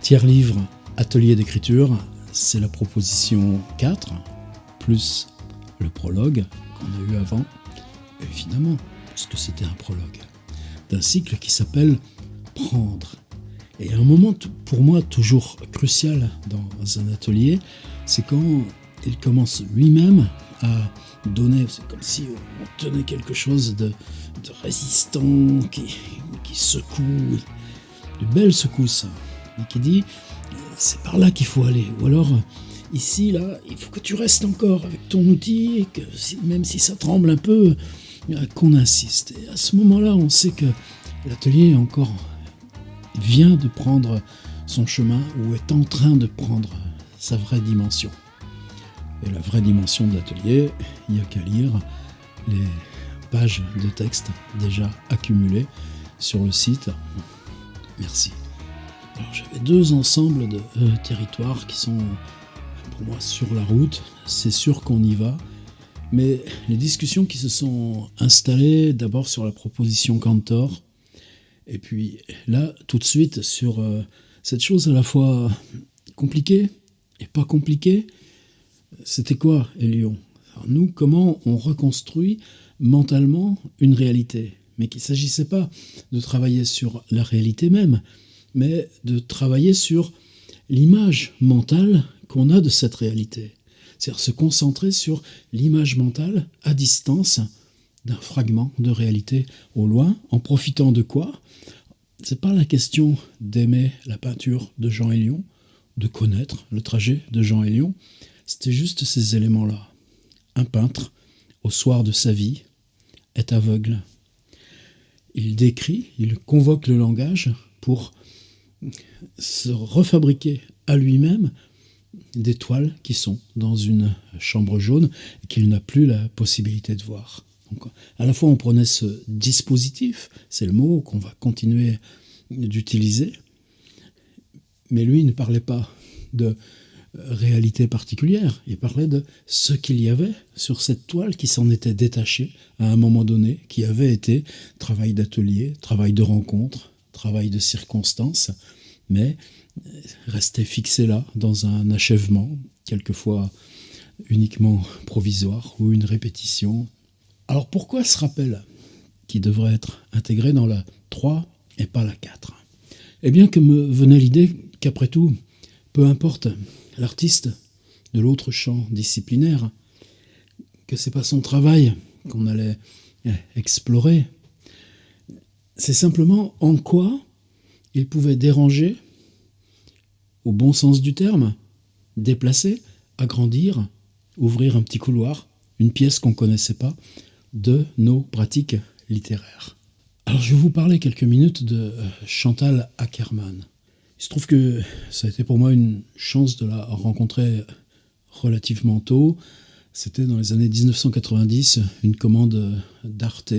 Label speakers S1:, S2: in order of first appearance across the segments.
S1: Tiers livre, atelier d'écriture, c'est la proposition 4, plus le prologue qu'on a eu avant, évidemment, puisque c'était un prologue, d'un cycle qui s'appelle Prendre. Et un moment pour moi toujours crucial dans un atelier, c'est quand il commence lui-même à donner, c'est comme si on tenait quelque chose de résistant, qui secoue, de belles secousses, et qui dit c'est par là qu'il faut aller, ou alors ici, là, il faut que tu restes encore avec ton outil, et que même si ça tremble un peu, qu'on insiste. Et à ce moment-là, on sait que l'atelier encore vient de prendre son chemin, ou est en train de prendre sa vraie dimension. Et la vraie dimension de l'atelier, il n'y a qu'à lire les pages de texte déjà accumulées sur le site. Merci. Alors, j'avais 2 ensembles de territoires qui sont pour moi sur la route. C'est sûr qu'on y va. Mais les discussions qui se sont installées d'abord sur la proposition Cantor, et puis là, tout de suite, sur cette chose à la fois compliquée et pas compliquée, c'était quoi, Hélion ? Alors nous, comment on reconstruit mentalement une réalité ? Mais qu'il ne s'agissait pas de travailler sur la réalité même, mais de travailler sur l'image mentale qu'on a de cette réalité. C'est-à-dire se concentrer sur l'image mentale à distance d'un fragment de réalité au loin, en profitant de quoi ? C'est pas la question d'aimer la peinture de Jean Hélion, de connaître le trajet de Jean Hélion, c'était juste ces éléments-là. Un peintre, au soir de sa vie, est aveugle. Il décrit, il convoque le langage pour se refabriquer à lui-même des toiles qui sont dans une chambre jaune et qu'il n'a plus la possibilité de voir. Donc, à la fois, on prenait ce dispositif, c'est le mot qu'on va continuer d'utiliser, mais lui ne parlait pas de réalité particulière, il parlait de ce qu'il y avait sur cette toile qui s'en était détachée à un moment donné, qui avait été travail d'atelier, travail de rencontre, travail de circonstance, mais restait fixé là, dans un achèvement, quelquefois uniquement provisoire, ou une répétition. Alors pourquoi ce rappel qui devrait être intégré dans la 3 et pas la 4 ? Eh bien que me venait l'idée qu'après tout, peu importe l'artiste de l'autre champ disciplinaire, que c'est pas son travail qu'on allait explorer, c'est simplement en quoi il pouvait déranger, au bon sens du terme, déplacer, agrandir, ouvrir un petit couloir, une pièce qu'on ne connaissait pas, de nos pratiques littéraires. Alors je vais vous parler quelques minutes de Chantal Akerman. Il se trouve que ça a été pour moi une chance de la rencontrer relativement tôt. C'était dans les années 1990, une commande d'Arte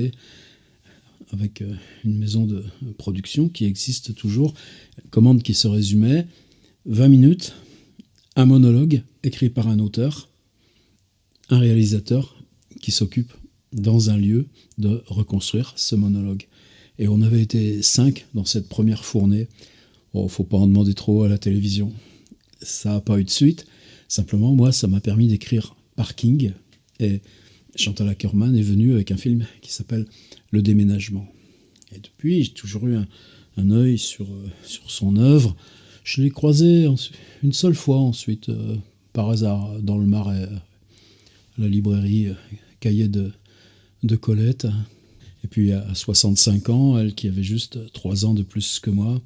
S1: avec une maison de production qui existe toujours. Une commande qui se résumait 20 minutes, un monologue écrit par un auteur, un réalisateur qui s'occupe dans un lieu de reconstruire ce monologue. Et on avait été 5 dans cette première fournée. Oh, faut pas en demander trop à la télévision. Ça n'a pas eu de suite. Simplement, moi, ça m'a permis d'écrire Parking. Et Chantal Akerman est venue avec un film qui s'appelle Le Déménagement. Et depuis, j'ai toujours eu un œil sur son œuvre. Je l'ai croisé une seule fois ensuite, par hasard, dans le Marais, à la librairie Cahiers de Colette. Et puis, à 65 ans, elle, qui avait juste 3 ans de plus que moi,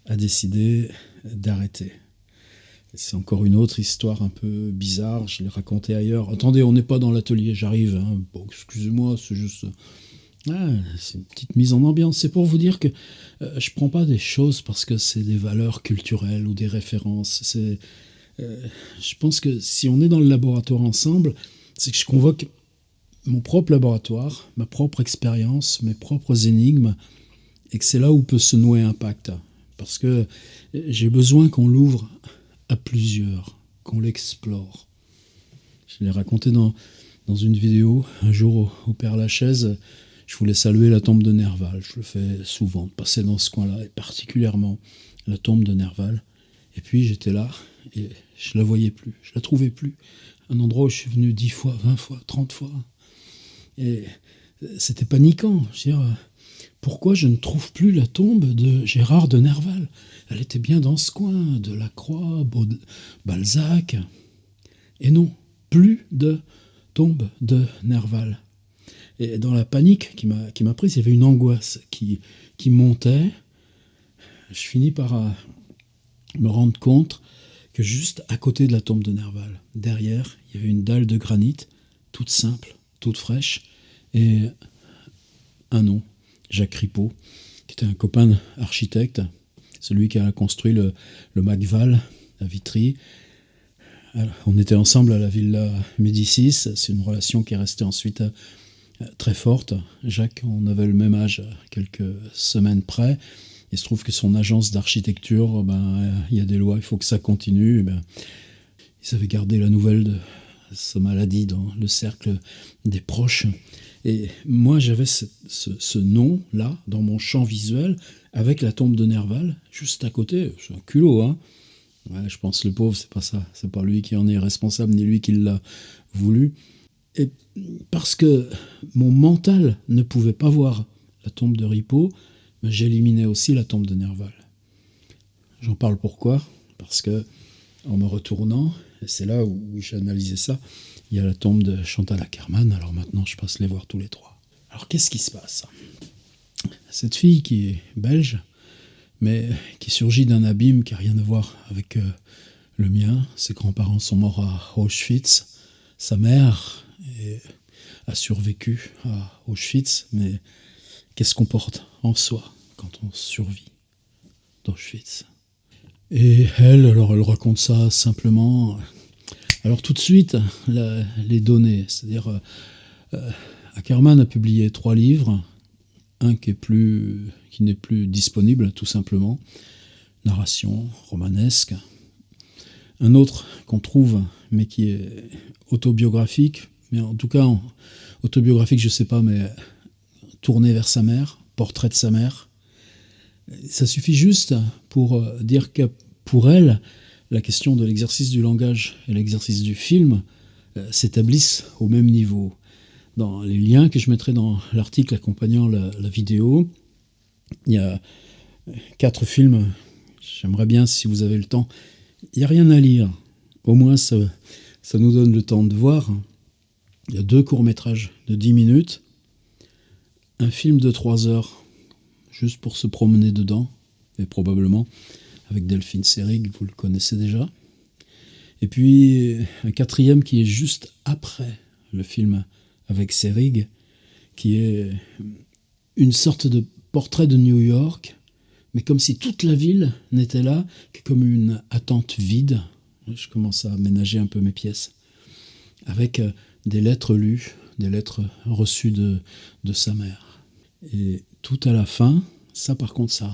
S1: a décidé d'arrêter. C'est encore une autre histoire un peu bizarre, je l'ai racontée ailleurs. Attendez, on n'est pas dans l'atelier, j'arrive. Hein. Bon, excusez-moi, c'est juste... c'est une petite mise en ambiance. C'est pour vous dire que je prends pas des choses parce que c'est des valeurs culturelles ou des références. Je pense que si on est dans le laboratoire ensemble, c'est que je convoque mon propre laboratoire, ma propre expérience, mes propres énigmes, et que c'est là où peut se nouer un pacte. Parce que j'ai besoin qu'on l'ouvre à plusieurs, qu'on l'explore. Je l'ai raconté dans une vidéo, un jour au Père-Lachaise, je voulais saluer la tombe de Nerval. Je le fais souvent, passer dans ce coin-là, et particulièrement la tombe de Nerval. Et puis j'étais là, et je la voyais plus, je la trouvais plus. Un endroit où je suis venu 10 fois, 20 fois, 30 fois. Et c'était paniquant. Je veux dire, pourquoi je ne trouve plus la tombe de Gérard de Nerval? Elle était bien dans ce coin, Delacroix, Balzac. Et non, plus de tombe de Nerval. Et dans la panique qui m'a prise, il y avait une angoisse qui montait. Je finis par me rendre compte que juste à côté de la tombe de Nerval, derrière, il y avait une dalle de granit, toute simple, toute fraîche, et un nom, Jacques Ripaud, qui était un copain architecte, celui qui a construit le Macval à Vitry. Alors, on était ensemble à la Villa Médicis, c'est une relation qui est restée ensuite très forte. Jacques, on avait le même âge, quelques semaines près. Il se trouve que son agence d'architecture, il y a des lois, il faut que ça continue. Ils avaient gardé la nouvelle de sa maladie dans le cercle des proches. Et moi, j'avais ce nom-là dans mon champ visuel, avec la tombe de Nerval, juste à côté. C'est un culot, hein. Ouais, je pense le pauvre, c'est pas ça. C'est pas lui qui en est responsable, ni lui qui l'a voulu. Et parce que mon mental ne pouvait pas voir la tombe de Ripaud, j'éliminais aussi la tombe de Nerval. J'en parle pourquoi? Parce que, en me retournant, et c'est là où j'ai analysé ça, il y a la tombe de Chantal Akerman, alors maintenant je passe les voir tous les trois. Alors qu'est-ce qui se passe? Cette fille qui est belge, mais qui surgit d'un abîme qui n'a rien à voir avec le mien. Ses grands-parents sont morts à Auschwitz. Sa mère a survécu à Auschwitz, mais qu'est-ce qu'on porte en soi quand on survit d'Auschwitz? Et elle raconte ça simplement. Alors tout de suite, les données, c'est-à-dire Akerman a publié 3 livres, un qui n'est plus disponible tout simplement, narration romanesque, un autre qu'on trouve mais qui est autobiographique, mais en tout cas autobiographique je sais pas, mais tourné vers sa mère, portrait de sa mère. Ça suffit juste pour dire que pour elle, la question de l'exercice du langage et l'exercice du film s'établissent au même niveau. Dans les liens que je mettrai dans l'article accompagnant la vidéo, il y a 4 films. J'aimerais bien, si vous avez le temps, il n'y a rien à lire. Au moins, ça nous donne le temps de voir. Il y a 2 courts-métrages de 10 minutes, un film de 3 heures, juste pour se promener dedans, et probablement avec Delphine Seyrig, vous le connaissez déjà. Et puis un 4e qui est juste après le film avec Seyrig, qui est une sorte de portrait de New York, mais comme si toute la ville n'était là que comme une attente vide. Je commence à aménager un peu mes pièces, avec des lettres lues, des lettres reçues de sa mère. Et tout à la fin, ça par contre, ça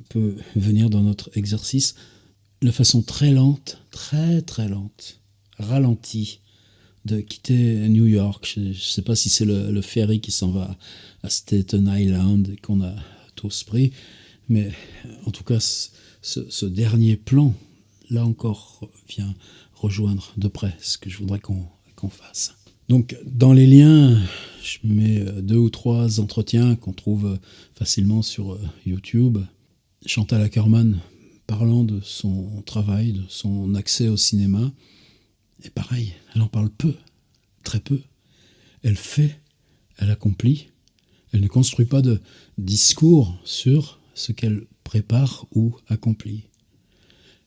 S1: peut venir dans notre exercice de façon très lente, très très lente, ralentie, de quitter New York. Je ne sais pas si c'est le ferry qui s'en va à Staten Island et qu'on a tous pris, mais en tout cas, ce dernier plan, là encore, vient rejoindre de près ce que je voudrais qu'on fasse. Donc, dans les liens, je mets 2 ou 3 entretiens qu'on trouve facilement sur YouTube. Chantal Akerman parlant de son travail, de son accès au cinéma. Et pareil, elle en parle peu, très peu. Elle fait, elle accomplit. Elle ne construit pas de discours sur ce qu'elle prépare ou accomplit.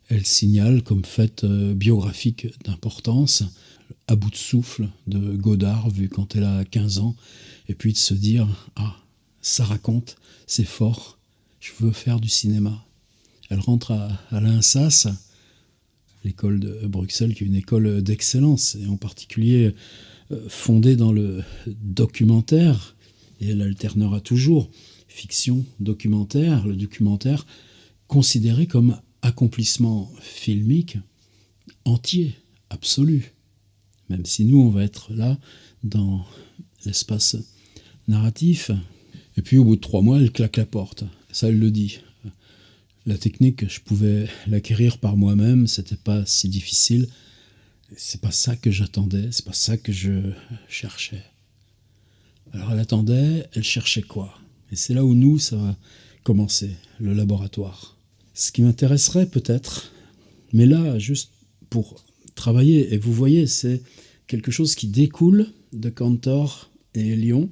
S1: Elle signale comme fait biographique d'importance, à bout de souffle de Godard, vu quand elle a 15 ans, et puis de se dire « Ah, ça raconte, c'est fort, je veux faire du cinéma ». Elle rentre à l'INSAS, l'école de Bruxelles, qui est une école d'excellence, et en particulier fondée dans le documentaire, et elle alternera toujours fiction, documentaire, le documentaire considéré comme accomplissement filmique entier, absolu. Même si nous, on va être là, dans l'espace narratif. Et puis, au bout de 3 mois, elle claque la porte. Ça, elle le dit. La technique, je pouvais l'acquérir par moi-même, c'était pas si difficile. C'est pas ça que j'attendais, c'est pas ça que je cherchais. Alors elle attendait, elle cherchait quoi? Et c'est là où nous, ça va commencer, le laboratoire. Ce qui m'intéresserait peut-être, mais là, juste pour travailler, et vous voyez, c'est quelque chose qui découle de Cantor et Lyon,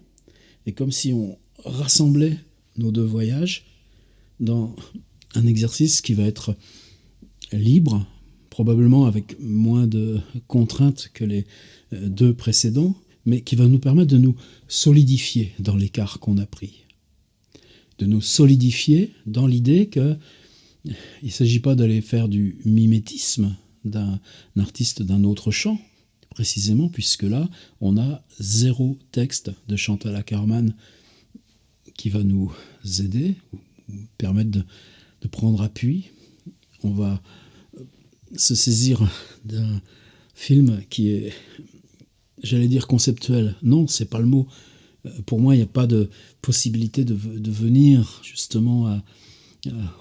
S1: et comme si on rassemblait nos deux voyages dans un exercice qui va être libre, probablement avec moins de contraintes que les deux précédents, mais qui va nous permettre de nous solidifier dans l'écart qu'on a pris. De nous solidifier dans l'idée qu'il ne s'agit pas d'aller faire du mimétisme d'un artiste d'un autre chant, précisément, puisque là, on a 0 texte de Chantal Akerman qui va nous aider, ou permettre de prendre appui. On va se saisir d'un film qui est, j'allais dire conceptuel. Non, c'est pas le mot. Pour moi, il n'y a pas de possibilité de venir justement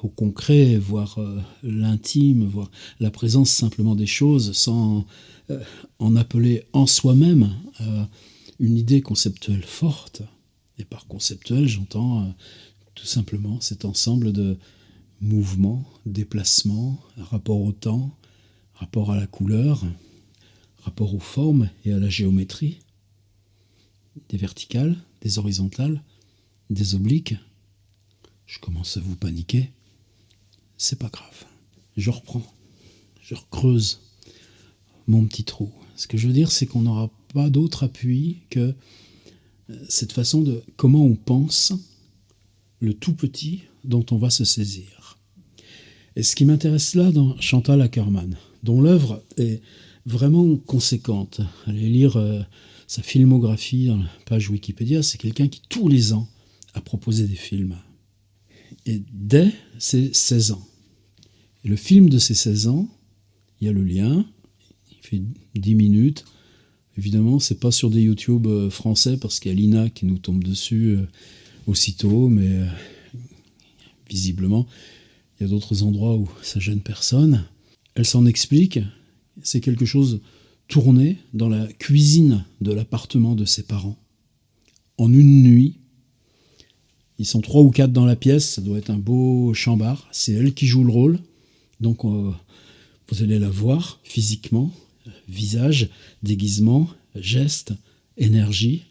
S1: au concret, voir l'intime, voir la présence simplement des choses sans en appeler en soi-même une idée conceptuelle forte. Et par conceptuel, j'entends tout simplement cet ensemble de mouvements, déplacements, rapport au temps, rapport à la couleur, rapport aux formes et à la géométrie, des verticales, des horizontales, des obliques. Je commence à vous paniquer. C'est pas grave. Je reprends. Je recreuse mon petit trou. Ce que je veux dire, c'est qu'on n'aura pas d'autre appui que cette façon de comment on pense le tout petit dont on va se saisir. Et ce qui m'intéresse là dans Chantal Akerman, dont l'œuvre est vraiment conséquente. Allez lire sa filmographie dans la page Wikipédia, c'est quelqu'un qui tous les ans a proposé des films. Et dès ses 16 ans. Et le film de ses 16 ans, il y a le lien, il fait 10 minutes. Évidemment, c'est pas sur des YouTube français parce qu'il y a l'INA qui nous tombe dessus aussitôt, mais visiblement, il y a d'autres endroits où ça gêne personne. Elle s'en explique, c'est quelque chose tourné dans la cuisine de l'appartement de ses parents. En une nuit, ils sont 3 ou 4 dans la pièce, ça doit être un beau chambard, c'est elle qui joue le rôle, donc vous allez la voir physiquement, visage, déguisement, geste, énergie,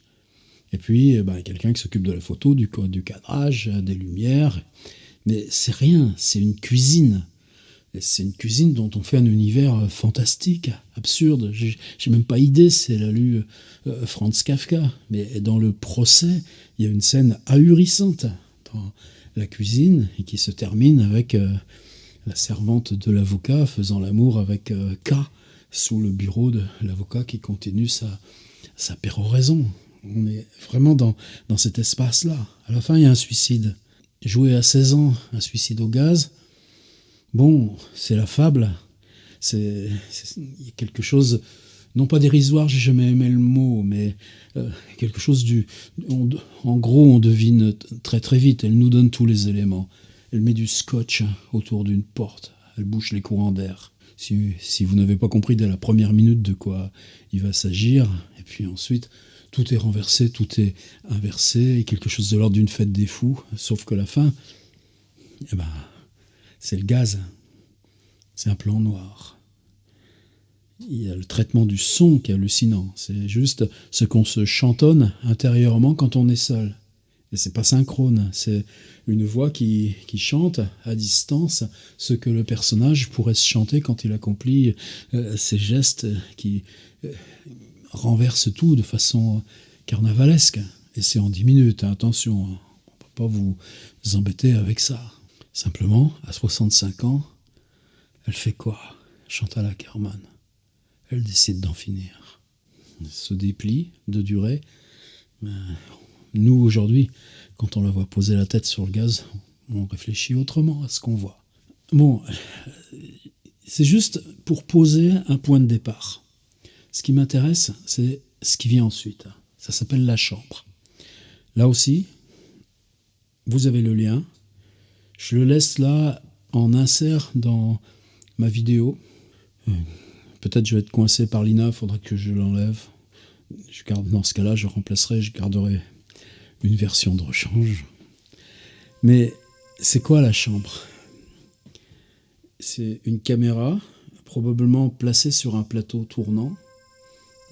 S1: et puis quelqu'un qui s'occupe de la photo, du cadrage, des lumières, mais c'est rien, c'est une cuisine. Et c'est une cuisine dont on fait un univers fantastique, absurde. J'ai même pas idée si elle a lu Franz Kafka. Mais dans le procès, il y a une scène ahurissante dans la cuisine et qui se termine avec la servante de l'avocat faisant l'amour avec K sous le bureau de l'avocat qui continue sa péroraison. On est vraiment dans cet espace-là. À la fin, il y a un suicide. Joué à 16 ans, un suicide au gaz. Bon, c'est la fable, il y a quelque chose, non pas dérisoire, j'ai jamais aimé le mot, mais quelque chose en gros, on devine très très vite, elle nous donne tous les éléments. Elle met du scotch autour d'une porte, elle bouche les courants d'air. Si vous n'avez pas compris dès la première minute de quoi il va s'agir, et puis ensuite, tout est renversé, tout est inversé, et quelque chose de l'ordre d'une fête des fous, sauf que la fin, c'est le gaz, c'est un plan noir. Il y a le traitement du son qui est hallucinant. C'est juste ce qu'on se chantonne intérieurement quand on est seul. Et c'est pas synchrone, c'est une voix qui chante à distance ce que le personnage pourrait se chanter quand il accomplit ces gestes qui renversent tout de façon carnavalesque. Et c'est en 10 minutes, hein, attention, on ne peut pas vous embêter avec ça. Simplement, à 65 ans, elle fait quoi, Chantal Akerman? Elle décide d'en finir. Elle se déplie de durée. Nous, aujourd'hui, quand on la voit poser la tête sur le gaz, on réfléchit autrement à ce qu'on voit. Bon, c'est juste pour poser un point de départ. Ce qui m'intéresse, c'est ce qui vient ensuite. Ça s'appelle la chambre. Là aussi, vous avez le lien. Je le laisse là en insert dans ma vidéo. Peut-être je vais être coincé par l'INA, il faudra que je l'enlève. Dans ce cas-là, je garderai une version de rechange. Mais c'est quoi la chambre ? C'est une caméra, probablement placée sur un plateau tournant.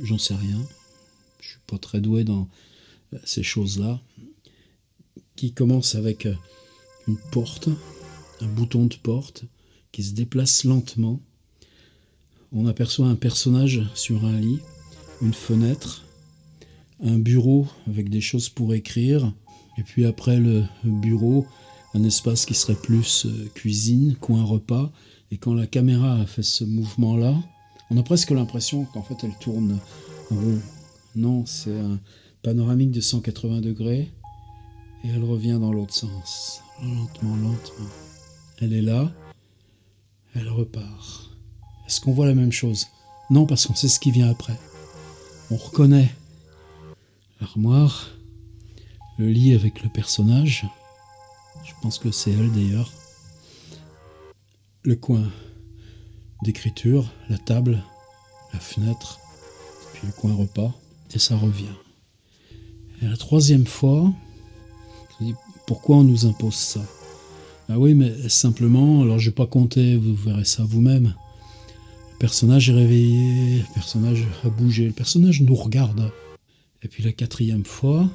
S1: J'en sais rien. Je suis pas très doué dans ces choses-là. Qui commence avec une porte, un bouton de porte, qui se déplace lentement. On aperçoit un personnage sur un lit, une fenêtre, un bureau avec des choses pour écrire, et puis après le bureau, un espace qui serait plus cuisine, coin repas. Et quand la caméra a fait ce mouvement-là, on a presque l'impression qu'en fait elle tourne en rond. Non, c'est un panoramique de 180 degrés et elle revient dans l'autre sens. Lentement, lentement. Elle est là, elle repart. Est-ce qu'on voit la même chose ? Non, parce qu'on sait ce qui vient après. On reconnaît l'armoire, le lit avec le personnage. Je pense que c'est elle d'ailleurs. Le coin d'écriture, la table, la fenêtre, puis le coin repas, et ça revient. Et la troisième fois, je me dis, pourquoi on nous impose ça ? Ah oui, mais simplement, alors je vais pas compter, vous verrez ça vous-même. Le personnage est réveillé, le personnage a bougé, le personnage nous regarde. Et puis la quatrième fois,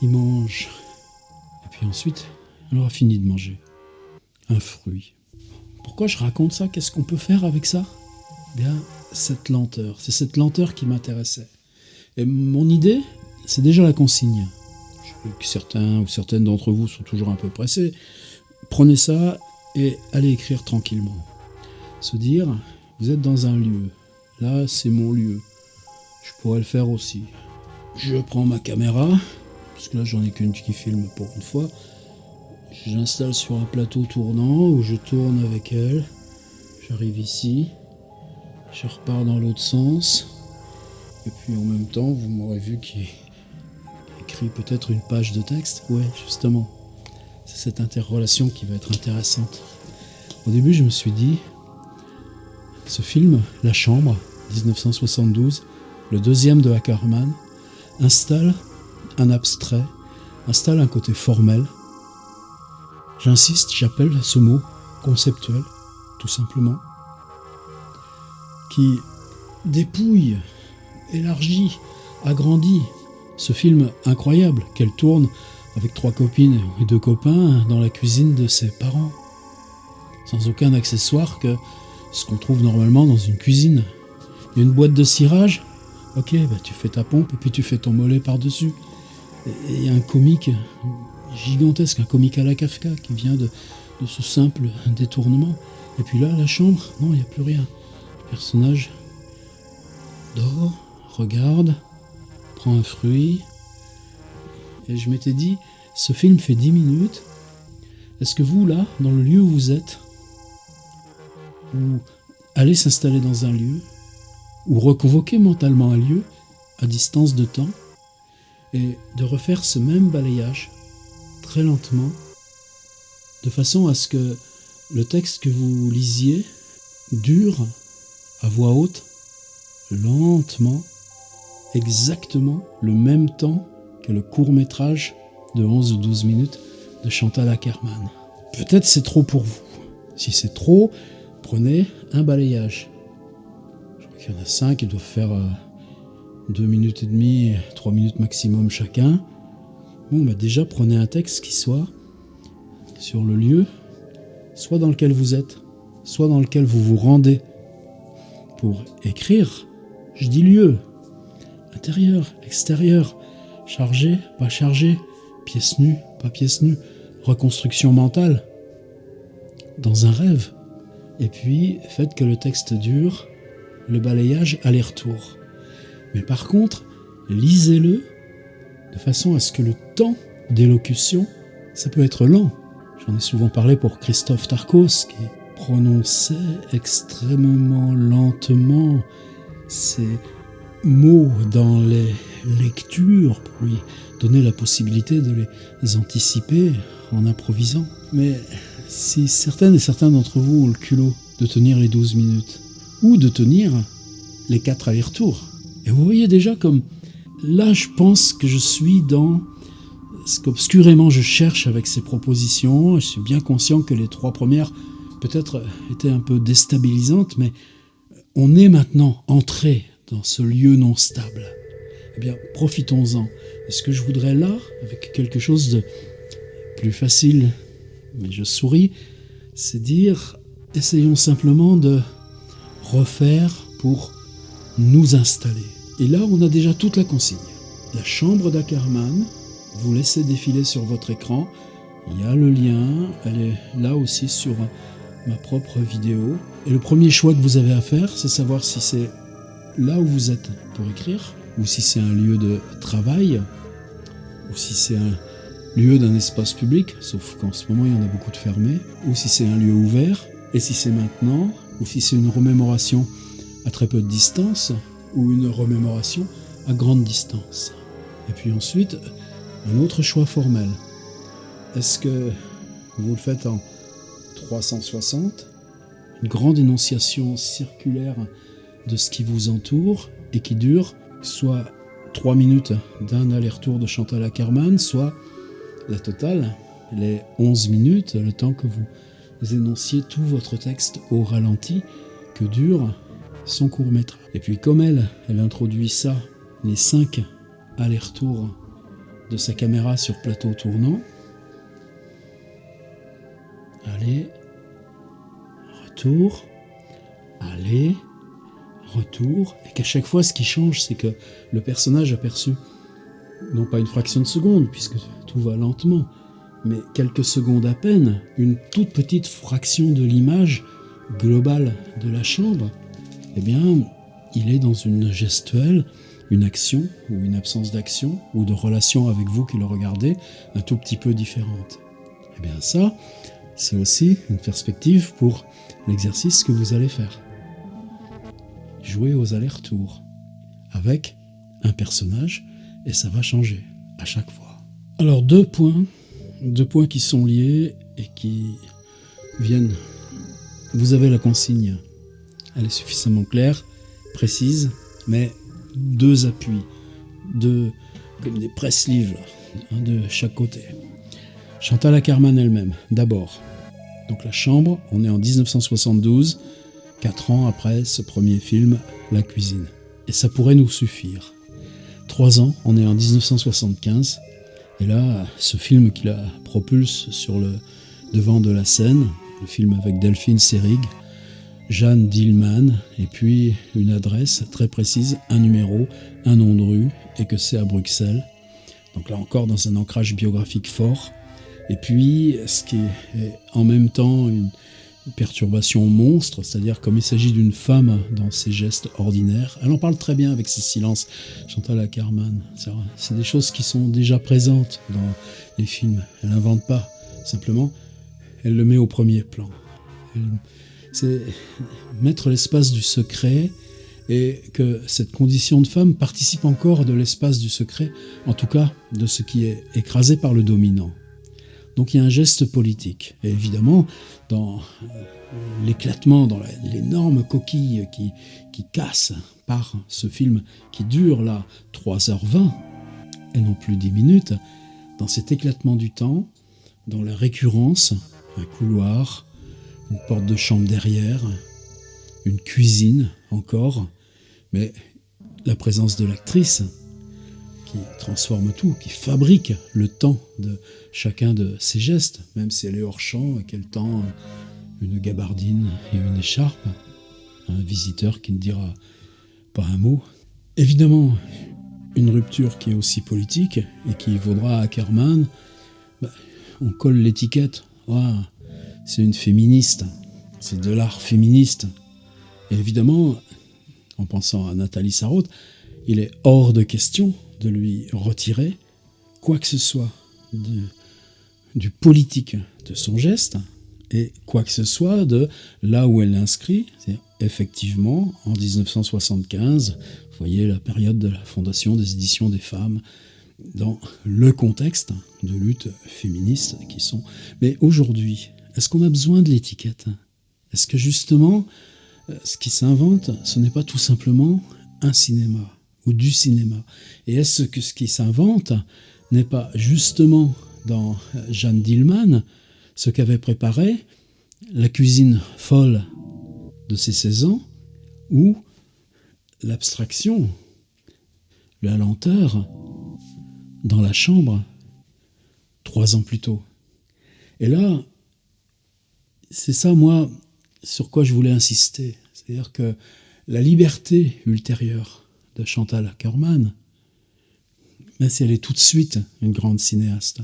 S1: il mange. Et puis ensuite, on aura fini de manger. Un fruit. Pourquoi je raconte ça ? Qu'est-ce qu'on peut faire avec ça ? Bien, cette lenteur. C'est cette lenteur qui m'intéressait. Et mon idée, c'est déjà la consigne. Je sais que certains ou certaines d'entre vous sont toujours un peu pressés. Prenez ça et allez écrire tranquillement. Se dire, vous êtes dans un lieu. Là, c'est mon lieu. Je pourrais le faire aussi. Je prends ma caméra, parce que là, j'en ai qu'une qui filme pour une fois. J'installe sur un plateau tournant où je tourne avec elle. J'arrive ici. Je repars dans l'autre sens. Et puis en même temps, vous m'aurez vu qu'il écrit peut-être une page de texte. Ouais, justement. C'est cette interrelation qui va être intéressante. Au début, je me suis dit, ce film, La Chambre, 1972, le deuxième de Ackerman, installe un abstrait, installe un côté formel. J'insiste, j'appelle ce mot conceptuel, tout simplement, qui dépouille, élargit, agrandit ce film incroyable qu'elle tourne avec 3 copines et 2 copains dans la cuisine de ses parents, sans aucun accessoire que ce qu'on trouve normalement dans une cuisine. Il y a une boîte de cirage, ok, tu fais ta pompe et puis tu fais ton mollet par-dessus. Et il y a un comique gigantesque, un comique à la Kafka qui vient de ce simple détournement. Et puis là, la chambre, non, il n'y a plus rien. Le personnage dort, regarde, prend un fruit. Et je m'étais dit, ce film fait 10 minutes. Est-ce que vous, là, dans le lieu où vous êtes, ou allez s'installer dans un lieu, ou reconvoquer mentalement un lieu à distance de temps, et de refaire ce même balayage, très lentement, de façon à ce que le texte que vous lisiez dure à voix haute, lentement, exactement le même temps que le court-métrage de 11 ou 12 minutes de Chantal Akerman. Peut-être c'est trop pour vous. Si c'est trop, prenez un balayage. Je crois qu'il y en a 5, ils doivent faire 2 minutes et demie, 3 minutes maximum chacun. Bon, déjà prenez un texte qui soit sur le lieu, soit dans lequel vous êtes, soit dans lequel vous vous rendez pour écrire. Je dis lieu, intérieur, extérieur, chargé, pas chargé, pièce nue, pas pièce nue, reconstruction mentale, dans un rêve. Et puis, faites que le texte dure, le balayage aller-retour. Mais par contre, lisez-le de façon à ce que le temps d'élocution, ça peut être lent. J'en ai souvent parlé pour Christophe Tarkos, qui prononçait extrêmement lentement ces mots dans les lectures pour lui donner la possibilité de les anticiper en improvisant. Mais si certaines et certains d'entre vous ont le culot de tenir les 12 minutes, ou de tenir les 4 allers-retours. Et vous voyez déjà comme, là je pense que je suis dans ce qu'obscurément je cherche avec ces propositions. Je suis bien conscient que les 3 premières peut-être étaient un peu déstabilisantes, mais on est maintenant entré dans ce lieu non stable. Eh bien, profitons-en. Et ce que je voudrais là, avec quelque chose de plus facile, mais je souris, c'est dire, essayons simplement de refaire pour nous installer. Et là, on a déjà toute la consigne. La chambre d'Ackerman, vous laissez défiler sur votre écran. Il y a le lien, elle est là aussi sur ma propre vidéo. Et le premier choix que vous avez à faire, c'est savoir si c'est là où vous êtes pour écrire, ou si c'est un lieu de travail, ou si c'est un lieu d'un espace public, sauf qu'en ce moment il y en a beaucoup de fermés, ou si c'est un lieu ouvert, et si c'est maintenant, ou si c'est une remémoration à très peu de distance, ou une remémoration à grande distance. Et puis ensuite, un autre choix formel. Est-ce que vous le faites en 360, une grande énonciation circulaire de ce qui vous entoure et qui dure soit 3 minutes d'un aller-retour de Chantal Ackerman, soit la totale, les 11 minutes, le temps que vous énonciez tout votre texte au ralenti que dure son court-métrage. Et puis comme elle introduit ça, les 5 allers-retours de sa caméra sur plateau tournant, aller, retour, aller, retour, et qu'à chaque fois ce qui change, c'est que le personnage a perçu non pas une fraction de seconde, puisque tout va lentement, mais quelques secondes à peine, une toute petite fraction de l'image globale de la chambre, eh bien, il est dans une gestuelle, une action ou une absence d'action, ou de relation avec vous qui le regardez, un tout petit peu différente. Eh bien ça, c'est aussi une perspective pour l'exercice que vous allez faire. Jouer aux allers-retours avec un personnage, et ça va changer à chaque fois. Alors deux points qui sont liés et qui viennent. Vous avez la consigne, elle est suffisamment claire, précise, mais 2 appuis, comme des presse-livres, un de chaque côté. Chantal Ackerman elle-même, d'abord. Donc la chambre, on est en 1972, 4 ans après ce premier film, La cuisine. Et ça pourrait nous suffire. 3 ans, on est en 1975, et là, ce film qui la propulse sur le devant de la scène, le film avec Delphine Seyrig, Jeanne Dielman, et puis une adresse très précise, un numéro, un nom de rue, et que c'est à Bruxelles. Donc là encore dans un ancrage biographique fort. Et puis, ce qui est en même temps une perturbation monstre, c'est-à-dire comme il s'agit d'une femme dans ses gestes ordinaires. Elle en parle très bien avec ses silences, Chantal Ackerman. C'est des choses qui sont déjà présentes dans les films. Elle n'invente pas, simplement, elle le met au premier plan. C'est mettre l'espace du secret et que cette condition de femme participe encore de l'espace du secret, en tout cas de ce qui est écrasé par le dominant. Donc il y a un geste politique. Et évidemment, dans l'éclatement, dans l'énorme coquille qui casse par ce film qui dure là 3h20, et non plus 10 minutes, dans cet éclatement du temps, dans la récurrence, un couloir, une porte de chambre derrière, une cuisine encore, mais la présence de l'actrice qui transforme tout, qui fabrique le temps de chacun de ses gestes, même si elle est hors champ et qu'elle tend une gabardine et une écharpe, un visiteur qui ne dira pas un mot. Évidemment, une rupture qui est aussi politique et qui vaudra à Ackerman, on colle l'étiquette, c'est une féministe, c'est de l'art féministe. Et évidemment, en pensant à Nathalie Sarraute, il est hors de question de lui retirer quoi que ce soit du politique de son geste et quoi que ce soit de là où elle l'inscrit, c'est-à-dire effectivement en 1975, vous voyez la période de la fondation des éditions des femmes, dans le contexte de lutte féministe qui sont. Mais aujourd'hui, Est-ce qu'on a besoin de l'étiquette? Est-ce que justement, ce qui s'invente, ce n'est pas tout simplement un cinéma ou du cinéma? Et est-ce que ce qui s'invente n'est pas justement dans Jeanne Dielman ce qu'avait préparé la cuisine folle de ses 16 ans ou l'abstraction, la lenteur dans la chambre 3 ans plus tôt? Et là, c'est ça, moi, sur quoi je voulais insister. C'est-à-dire que la liberté ultérieure de Chantal Akerman, même si elle est tout de suite une grande cinéaste,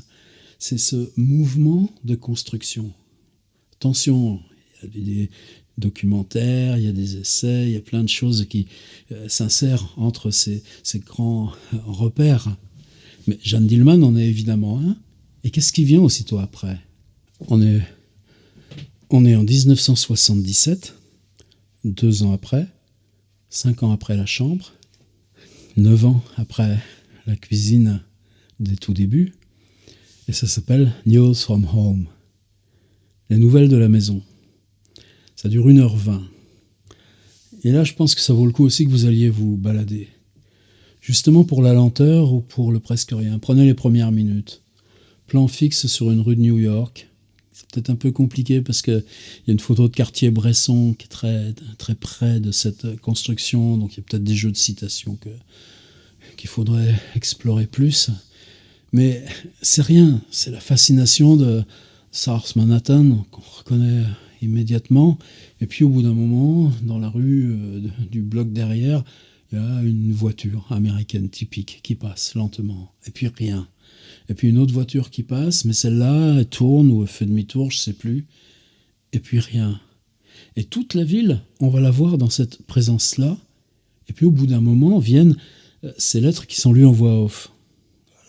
S1: c'est ce mouvement de construction. Attention, il y a des documentaires, il y a des essais, il y a plein de choses qui s'insèrent entre ces grands repères. Mais Jeanne Dielman en est évidemment un. Et qu'est-ce qui vient aussitôt après? On est en 1977, 2 ans après, 5 ans après La Chambre, 9 ans après la cuisine des tout débuts, et ça s'appelle News from Home, les nouvelles de la maison. Ça dure 1h20. Et là, je pense que ça vaut le coup aussi que vous alliez vous balader. Justement pour la lenteur ou pour le presque rien. Prenez les premières minutes. Plan fixe sur une rue de New York. C'est peut-être un peu compliqué parce qu'il y a une photo de Cartier-Bresson qui est très, très près de cette construction. Donc il y a peut-être des jeux de citation qu'il faudrait explorer plus. Mais c'est rien. C'est la fascination de South Manhattan qu'on reconnaît immédiatement. Et puis au bout d'un moment, dans la rue du bloc derrière, il y a une voiture américaine typique qui passe lentement. Et puis rien. Et puis une autre voiture qui passe, mais celle-là, elle tourne ou elle fait demi-tour, je ne sais plus. Et puis rien. Et toute la ville, on va la voir dans cette présence-là. Et puis au bout d'un moment, viennent ces lettres qui sont lues en voix off.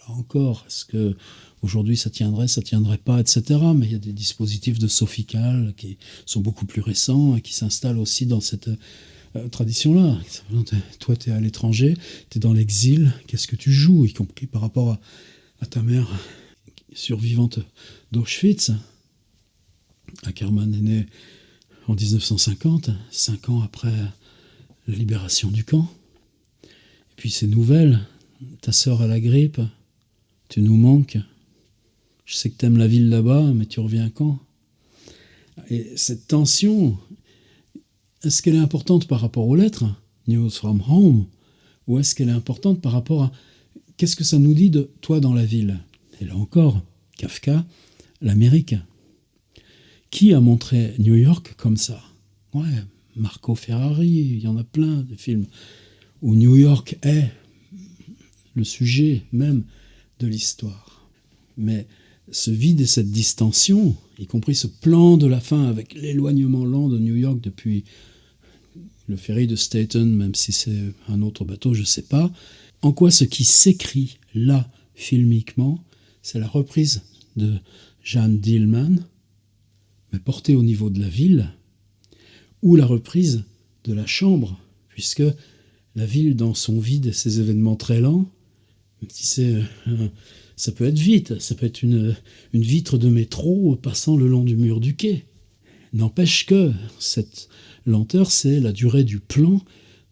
S1: Là encore, est-ce que aujourd'hui ça tiendrait pas, etc. Mais il y a des dispositifs de Sofical qui sont beaucoup plus récents et qui s'installent aussi dans cette tradition-là. Toi, tu es à l'étranger, tu es dans l'exil, qu'est-ce que tu joues, y compris par rapport à ta mère survivante d'Auschwitz. Akerman est né en 1950, 5 ans après la libération du camp. Et puis ces nouvelles, ta sœur a la grippe, tu nous manques, je sais que tu aimes la ville là-bas, mais tu reviens quand? Et cette tension, est-ce qu'elle est importante par rapport aux lettres, News from Home, ou est-ce qu'elle est importante par rapport à qu'est-ce que ça nous dit de toi dans la ville? Et là encore, Kafka, l'Amérique. Qui a montré New York comme ça? Ouais, Marco Ferrari, il y en a plein de films où New York est le sujet même de l'histoire. Mais ce vide et cette distension, y compris ce plan de la fin avec l'éloignement lent de New York depuis le ferry de Staten, même si c'est un autre bateau, je ne sais pas, en quoi ce qui s'écrit là, filmiquement, c'est la reprise de Jeanne Dielman, mais portée au niveau de la ville, ou la reprise de La Chambre, puisque la ville, dans son vide et ses événements très lents, même si ça peut être vite, ça peut être une vitre de métro passant le long du mur du quai. N'empêche que cette lenteur, c'est la durée du plan,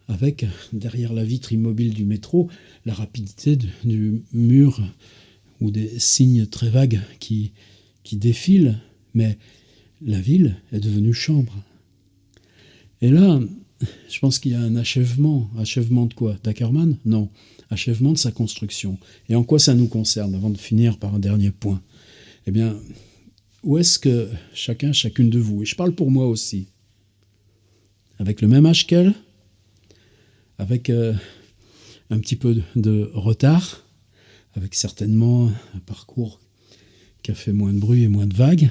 S1: avec, derrière la vitre immobile du métro, la rapidité du mur ou des signes très vagues qui défilent. Mais la ville est devenue chambre. Et là, je pense qu'il y a un achèvement. Achèvement de quoi? d'Akerman? Non. Achèvement de sa construction. Et en quoi ça nous concerne, avant de finir par un dernier point? Eh bien, où est-ce que chacune de vous, et je parle pour moi aussi, avec le même âge qu'elle, avec un petit peu de retard, avec certainement un parcours qui a fait moins de bruit et moins de vagues,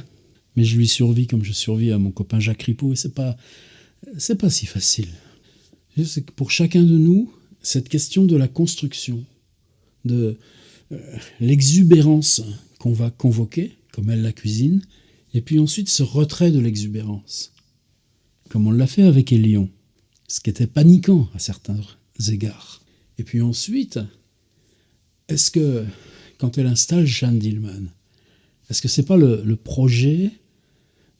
S1: mais je lui survis comme je survis à mon copain Jacques Ripoux, et c'est pas si facile. C'est que pour chacun de nous, cette question de la construction, de l'exubérance qu'on va convoquer, comme elle la cuisine, et puis ensuite ce retrait de l'exubérance, comme on l'a fait avec Élion, ce qui était paniquant à certains égards. Et puis ensuite, est-ce que, quand elle installe Jeanne Dielman, est-ce que c'est pas le projet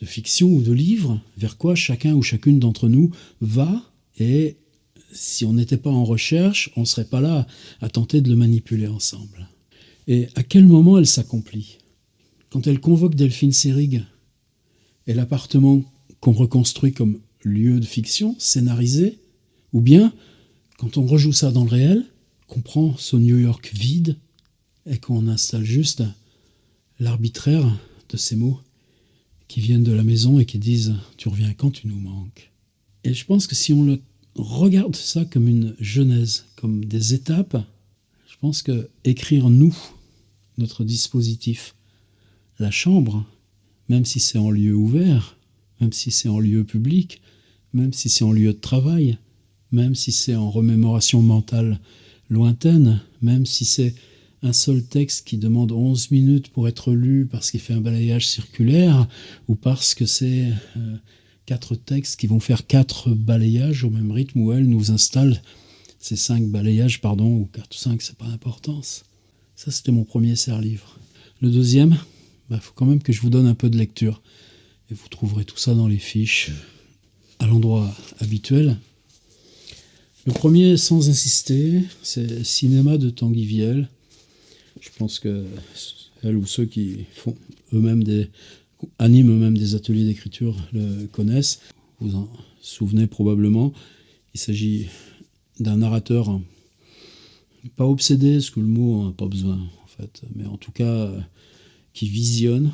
S1: fiction ou de livre vers quoi chacun ou chacune d'entre nous va, et si on n'était pas en recherche, on ne serait pas là à tenter de le manipuler ensemble. Et à quel moment elle s'accomplit? Quand elle convoque Delphine Seyrig et l'appartement qu'on reconstruit comme lieu de fiction, scénarisé, ou bien quand on rejoue ça dans le réel, qu'on prend ce New York vide et qu'on installe juste l'arbitraire de ces mots qui viennent de la maison et qui disent « tu reviens quand tu nous manques ». Et je pense que si on regarde ça comme une genèse, comme des étapes, je pense que écrire nous, notre dispositif, la chambre, même si c'est en lieu ouvert, même si c'est en lieu public, même si c'est en lieu de travail, même si c'est en remémoration mentale lointaine, même si c'est un seul texte qui demande 11 minutes pour être lu parce qu'il fait un balayage circulaire, ou parce que c'est 4 textes qui vont faire 4 balayages au même rythme où elle nous installe ces 5 balayages, ou 4 ou 5, c'est pas d'importance. Ça, c'était mon premier serre-livre. Le deuxième, faut quand même que je vous donne un peu de lecture. Et vous trouverez tout ça dans les fiches, à l'endroit habituel. Le premier, sans insister, c'est Cinéma de Tanguy Viel. Je pense que elle ou ceux qui font animent eux-mêmes des ateliers d'écriture le connaissent. Vous en souvenez probablement. Il s'agit d'un narrateur pas obsédé, parce que le mot on n'a pas besoin en fait, mais en tout cas qui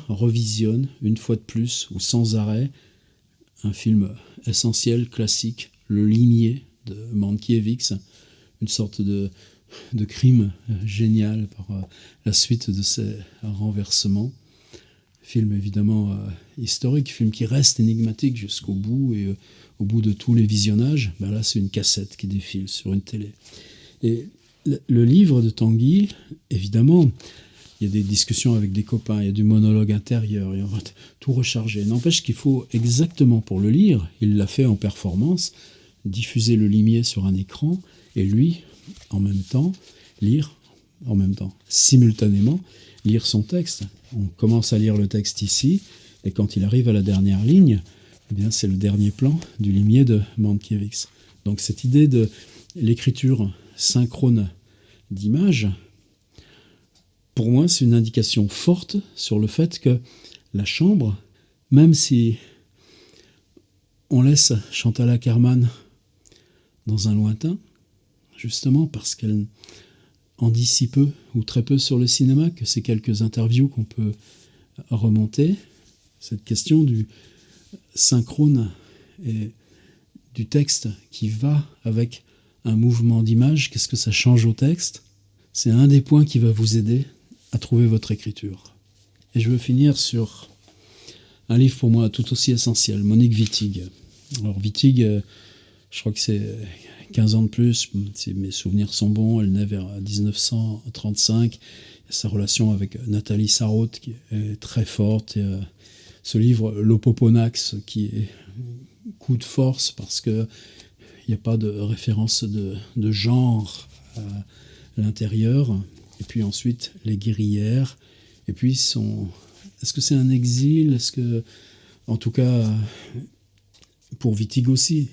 S1: revisionne une fois de plus ou sans arrêt un film essentiel, classique, Le Limier de Mankiewicz, une sorte de crime génial par la suite de ces renversements. Film évidemment historique, film qui reste énigmatique jusqu'au bout, et au bout de tous les visionnages, là c'est une cassette qui défile sur une télé. Et le livre de Tanguy, évidemment, il y a des discussions avec des copains, il y a du monologue intérieur, et on va tout recharger. N'empêche qu'il faut exactement pour le lire, il l'a fait en performance, diffuser le limier sur un écran, et lui, en même temps, simultanément, lire son texte. On commence à lire le texte ici, et quand il arrive à la dernière ligne, c'est le dernier plan du limier de Mankiewicz. Donc cette idée de l'écriture synchrone d'images, pour moi, c'est une indication forte sur le fait que la chambre, même si on laisse Chantal Akerman dans un lointain, justement parce qu'elle en dit si peu ou très peu sur le cinéma, que c'est quelques interviews qu'on peut remonter, cette question du synchrone et du texte qui va avec un mouvement d'image, qu'est-ce que ça change au texte? C'est un des points qui va vous aider à trouver votre écriture. Et je veux finir sur un livre pour moi tout aussi essentiel, Monique Wittig. Alors Wittig, je crois que c'est 15 ans de plus, si mes souvenirs sont bons, elle naît vers 1935. Il y a sa relation avec Nathalie Sarraute qui est très forte. Et, ce livre, L'Opoponax, qui est coup de force parce qu'il n'y a pas de référence de genre à l'intérieur. Et puis ensuite, les guerrières. Et puis, est-ce que c'est un exil? Est-ce que, en tout cas, pour Wittig aussi,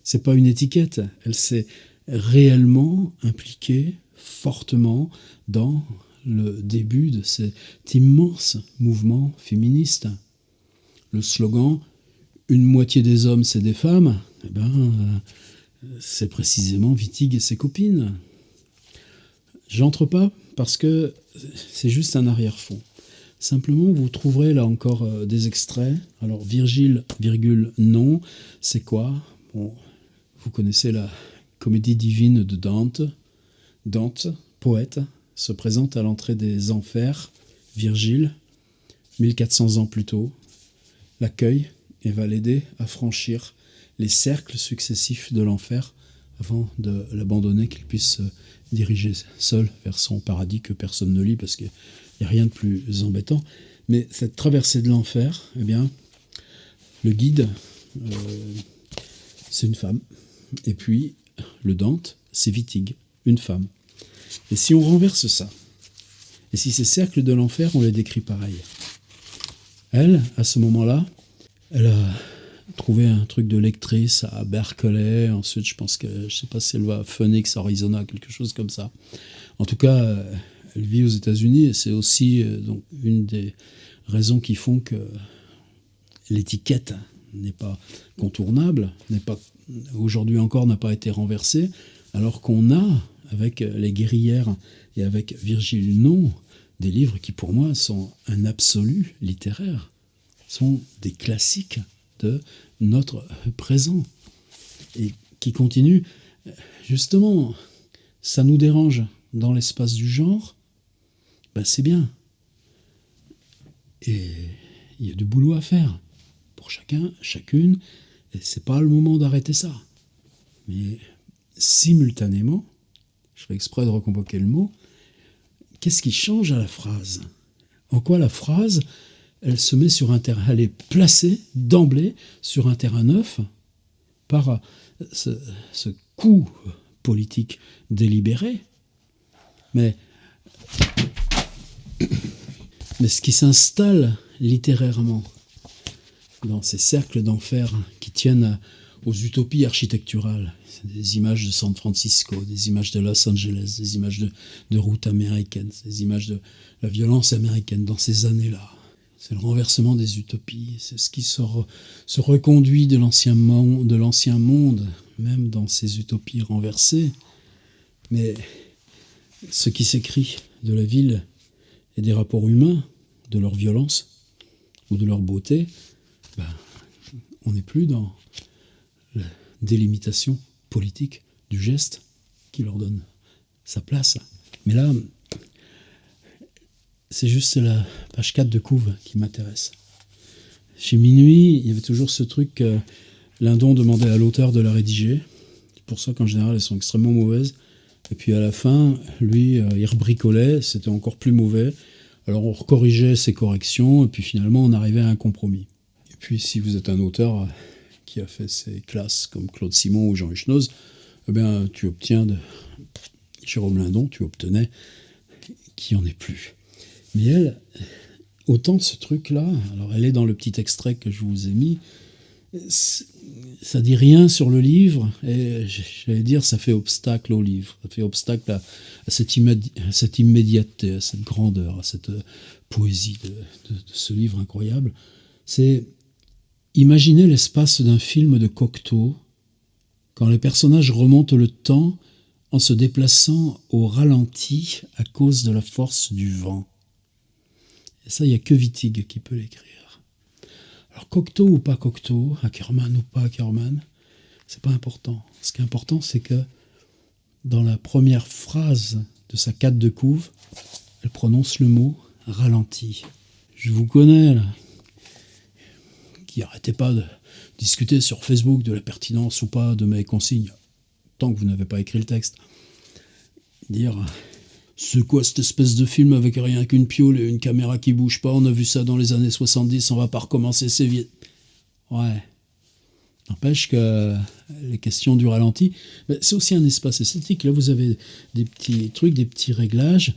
S1: c'est pas une étiquette. Elle s'est réellement impliquée fortement dans le début de cet immense mouvement féministe. Le slogan « Une moitié des hommes, c'est des femmes », c'est précisément Wittig et ses copines. J'entre pas parce que c'est juste un arrière-fond. Simplement, vous trouverez là encore des extraits. Alors, Virgile, non, c'est quoi? Bon, vous connaissez la comédie divine de Dante. Dante, poète, se présente à l'entrée des enfers. Virgile, 1400 ans plus tôt, l'accueille et va l'aider à franchir les cercles successifs de l'enfer avant de l'abandonner, qu'il puisse se diriger seul vers son paradis que personne ne lit parce qu'il n'y a rien de plus embêtant. Mais cette traversée de l'enfer, le guide, c'est une femme. Et puis, le Dante, c'est Wittig, une femme. Et si on renverse ça, et si ces cercles de l'enfer, on les décrit pareil, elle, à ce moment-là, Elle a trouvé un truc de lectrice à Berkeley. Ensuite, je pense que, je sais pas si elle va à Phoenix, Arizona, quelque chose comme ça. En tout cas, elle vit aux États-Unis et c'est aussi donc une des raisons qui font que l'étiquette n'est pas contournable, aujourd'hui encore n'a pas été renversée, alors qu'on a, avec Les Guerrières et avec Virgile Non, des livres qui pour moi sont un absolu littéraire, sont des classiques de notre présent et qui continuent. Justement, ça nous dérange dans l'espace du genre, ben c'est bien. Et il y a du boulot à faire pour chacun, chacune, et c'est pas le moment d'arrêter ça. Mais simultanément, je fais exprès de reconvoquer le mot, qu'est-ce qui change à la phrase? En quoi la phrase, elle se met sur un terrain, elle est placée d'emblée sur un terrain neuf par ce coup politique délibéré, mais ce qui s'installe littérairement dans ces cercles d'enfer qui tiennent aux utopies architecturales. C'est des images de San Francisco, des images de Los Angeles, des images de routes américaines, des images de la violence américaine dans ces années-là. C'est le renversement des utopies, c'est ce qui se reconduit de l'ancien monde, même dans ces utopies renversées. Mais ce qui s'écrit de la ville et des rapports humains, de leur violence ou de leur beauté, ben, on n'est plus dans la délimitation politique du geste qui leur donne sa place. Mais là, c'est juste la page 4 de Couve qui m'intéresse. Chez Minuit, il y avait toujours ce truc que Lindon demandait à l'auteur de la rédiger. C'est pour ça qu'en général, elles sont extrêmement mauvaises. Et puis à la fin, lui, il rebricolait, c'était encore plus mauvais. Alors on corrigeait ces corrections, et puis finalement on arrivait à un compromis. Et puis si vous êtes un auteur qui a fait ses classes comme Claude Simon ou Jean Huchenoz, eh bien tu obtiens de Jérôme Lindon, tu obtenais qu'il n'y en ait plus. Mais elle, autant ce truc-là, alors elle est dans le petit extrait que je vous ai mis, ça dit rien sur le livre, et j'allais dire ça fait obstacle au livre, ça fait obstacle à cette immédiateté, à cette grandeur, à cette poésie de ce livre incroyable. C'est imaginer l'espace d'un film de Cocteau, quand les personnages remontent le temps en se déplaçant au ralenti à cause de la force du vent. Et ça, il n'y a que Wittig qui peut l'écrire. Alors Cocteau ou pas Cocteau, Ackermann ou pas Ackermann, c'est pas important. Ce qui est important, c'est que dans la première phrase de sa 4 de Couve, elle prononce le mot ralenti. Je vous connais, là, qui arrêtez pas de discuter sur Facebook de la pertinence ou pas de mes consignes, tant que vous n'avez pas écrit le texte. Dire... C'est quoi cette espèce de film avec rien qu'une piole et une caméra qui bouge pas? On a vu ça dans les années 70, on va pas recommencer, c'est vieux. Ouais. N'empêche que les questions du ralenti, c'est aussi un espace esthétique. Là, vous avez des petits trucs, des petits réglages.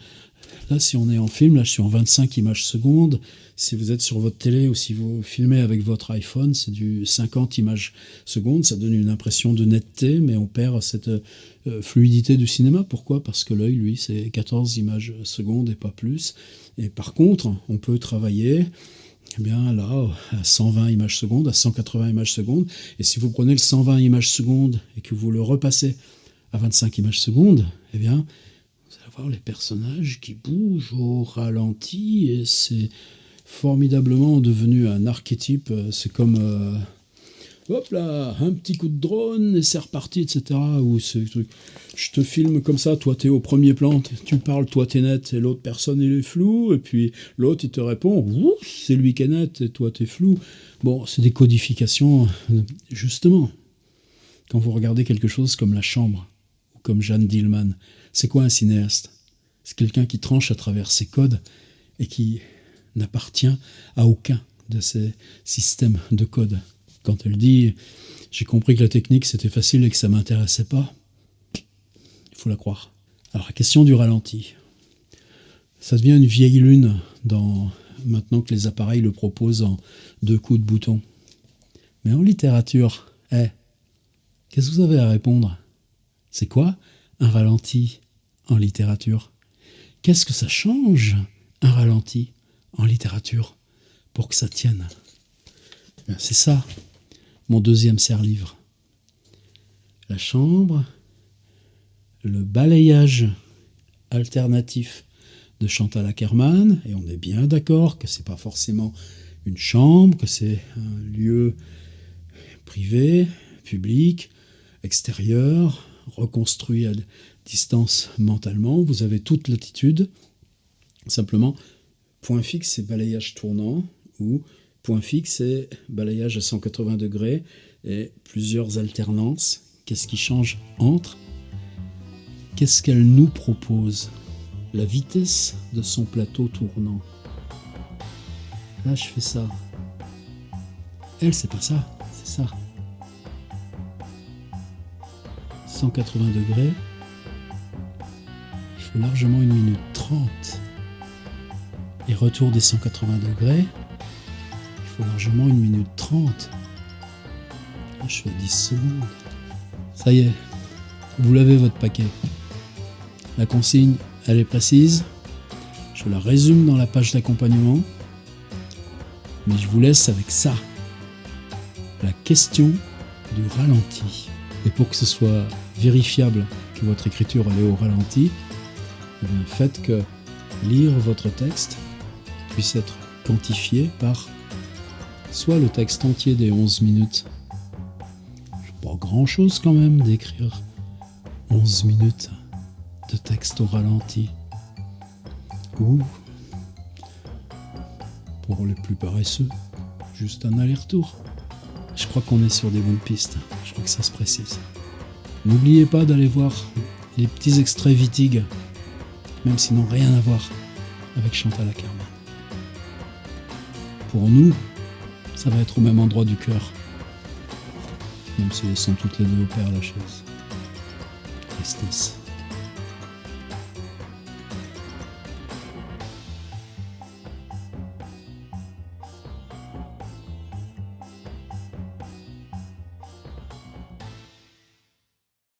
S1: Là, si on est en film, là, je suis en 25 images secondes. Si vous êtes sur votre télé ou si vous filmez avec votre iPhone, c'est du 50 images secondes. Ça donne une impression de netteté, mais on perd cette fluidité du cinéma. Pourquoi? Parce que l'œil, lui, c'est 14 images secondes et pas plus. Et par contre, on peut travailler... Eh bien là, à 120 images secondes, à 180 images secondes. Et si vous prenez le 120 images secondes et que vous le repassez à 25 images secondes, eh bien, vous allez voir les personnages qui bougent au ralenti et c'est formidablement devenu un archétype. C'est comme, hop là, un petit coup de drone et c'est reparti, etc. Ou ce truc, je te filme comme ça, toi t'es au premier plan, tu parles, toi t'es net et l'autre personne il est flou, et puis l'autre il te répond, c'est lui qui est net et toi t'es flou. Bon, c'est des codifications, justement. Quand vous regardez quelque chose comme La Chambre, ou comme Jeanne Dielman, c'est quoi un cinéaste? C'est quelqu'un qui tranche à travers ses codes et qui n'appartient à aucun de ces systèmes de codes. Quand elle dit « j'ai compris que la technique c'était facile et que ça ne m'intéressait pas », il faut la croire. Alors la question du ralenti, ça devient une vieille lune maintenant que les appareils le proposent en 2 coups de bouton. Mais en littérature, qu'est-ce que vous avez à répondre? C'est quoi un ralenti en littérature? Qu'est-ce que ça change, un ralenti en littérature, pour que ça tienne? C'est ça, mon deuxième serre-livre. La chambre, le balayage alternatif de Chantal Akerman, et on est bien d'accord que c'est pas forcément une chambre, que c'est un lieu privé, public, extérieur, reconstruit à distance mentalement. Vous avez toute latitude. Simplement, point fixe, c'est balayage tournant, ou point fixe, c'est balayage à 180 degrés et plusieurs alternances. Qu'est-ce qui change entre? Qu'est-ce qu'elle nous propose? La vitesse de son plateau tournant. Là, je fais ça. Elle, c'est pas ça, c'est ça. 180 degrés. Il faut largement 1 minute 30. Et retour des 180 degrés. Il faut largement 1 minute 30. Là, je fais 10 secondes. Ça y est, vous l'avez votre paquet. La consigne, elle est précise. Je la résume dans la page d'accompagnement. Mais je vous laisse avec ça. La question du ralenti. Et pour que ce soit vérifiable que votre écriture elle est au ralenti, eh bien, faites que lire votre texte puisse être quantifié par soit le texte entier des 11 minutes. C'est pas grand chose quand même d'écrire 11 minutes de texte au ralenti. Ou, pour les plus paresseux, juste un aller-retour. Je crois qu'on est sur des bonnes pistes. Je crois que ça se précise. N'oubliez pas d'aller voir les petits extraits Wittig, même s'ils n'ont rien à voir avec Chantal Akerman. Pour nous, ça va être au même endroit du cœur, même si elles sont toutes les deux au Père Lachaise. Tristesse.